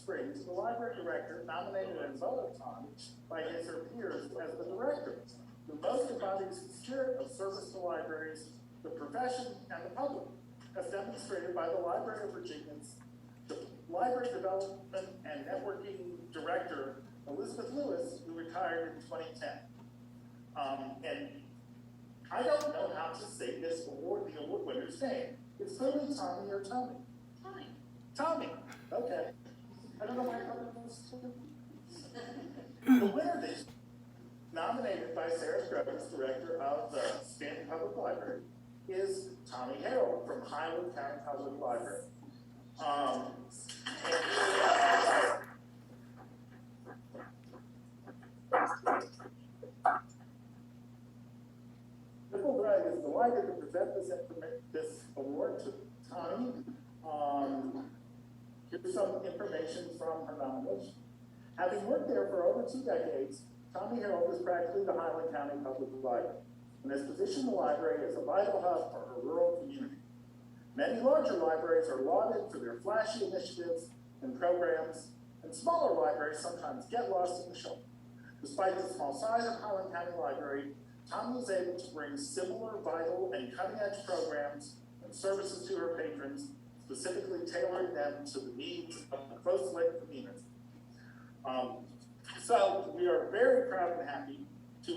spring to the library director nominated and voted upon by his or peers as the director, who most embodies the spirit of service to libraries, the profession, and the public, as demonstrated by the Library of Virginia's Library Development and Networking Director, Elizabeth Lewis, who retired in 2010. And I don't know how to say this award, the award winner's name. It's clearly Tommy or Tommy. Tommy. Tommy. Okay. I don't know why I thought it was the winner this nominated by Sarah Scruggs, director of the Stanton Public Library, is Tommy Harrell from Highland County Public Library. Nicole Bragg is delighted to present this award to Tommy. Here's some information from her nomination. Having worked there for over 2 decades, Tommy Harrell is practically the Highland County Public Library, and has positioned the library as a vital hub for her rural community. Many larger libraries are lauded for their flashy initiatives and programs, and smaller libraries sometimes get lost in the shuffle. Despite the small size of Highland County Library, Tommy was able to bring similar, vital, and cutting-edge programs and services to her patrons, specifically tailoring them to the needs of the Coast Lake community. So we are very proud and happy to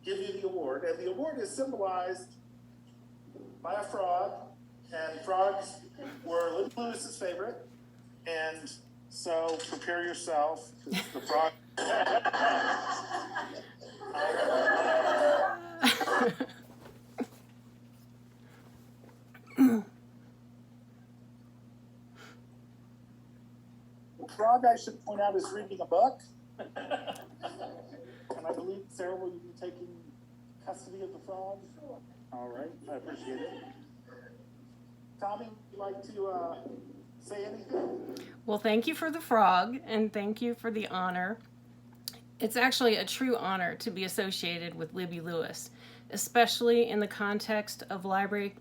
give you the award, and the award is symbolized by a frog, and frogs were Libby Lewis's favorite, and so prepare yourself, because the frog. The frog, I should point out, is reading a book. And I believe, Sarah, will you be taking custody of the frog? Sure. All right, I appreciate it. Tommy, would you like to say anything? Well, thank you for the frog, and thank you for the honor. It's actually a true honor to be associated with Libby Lewis, especially in the context of library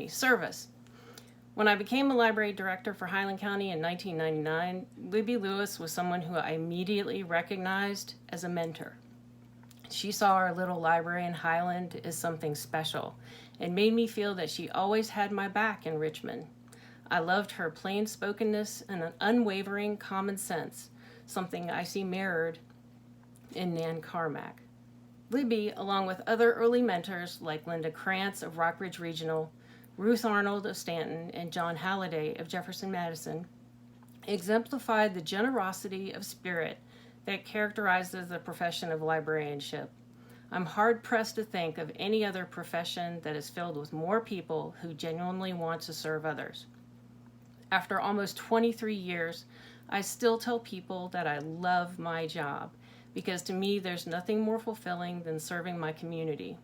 service. When I became a library director for Highland County in 1999, Libby Lewis was someone who I immediately recognized as a mentor. She saw our little library in Highland as something special and made me feel that she always had my back in Richmond. I loved her plain-spokenness and an unwavering common sense, something I see mirrored in Nan Carmack. Libby, along with other early mentors like Linda Krantz of Rockridge Regional, Ruth Arnold of Stanton, and John Halliday of Jefferson Madison, exemplified the generosity of spirit that characterizes the profession of librarianship. I'm hard-pressed to think of any other profession that is filled with more people who genuinely want to serve others. After almost 23 years, I still tell people that I love my job, because to me there's nothing more fulfilling than serving my community.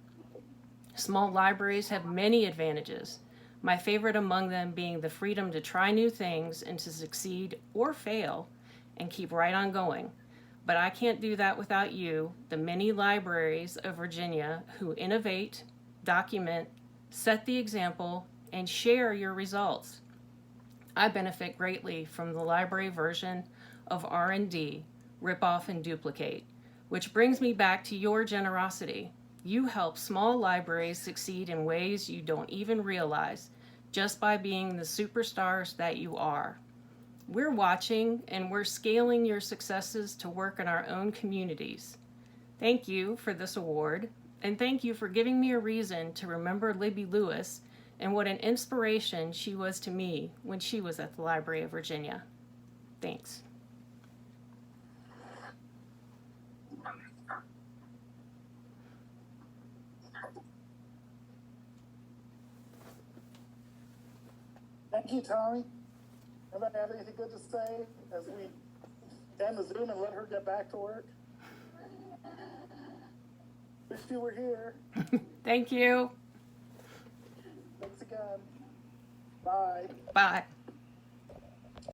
Small libraries have many advantages, my favorite among them being the freedom to try new things and to succeed or fail and keep right on going. But I can't do that without you, the many libraries of Virginia who innovate, document, set the example, and share your results. I benefit greatly from the library version of R&D, rip off and duplicate, which brings me back to your generosity. You help small libraries succeed in ways you don't even realize, just by being the superstars that you are. We're watching, and we're scaling your successes to work in our own communities. Thank you for this award, and thank you for giving me a reason to remember Libby Lewis and what an inspiration she was to me when she was at the Library of Virginia. Thanks. Thank you, Tommy. Anybody have anything good to say as we end the Zoom and let her get back to work? Wish you were here. Thank you. Thanks again. Bye. Bye.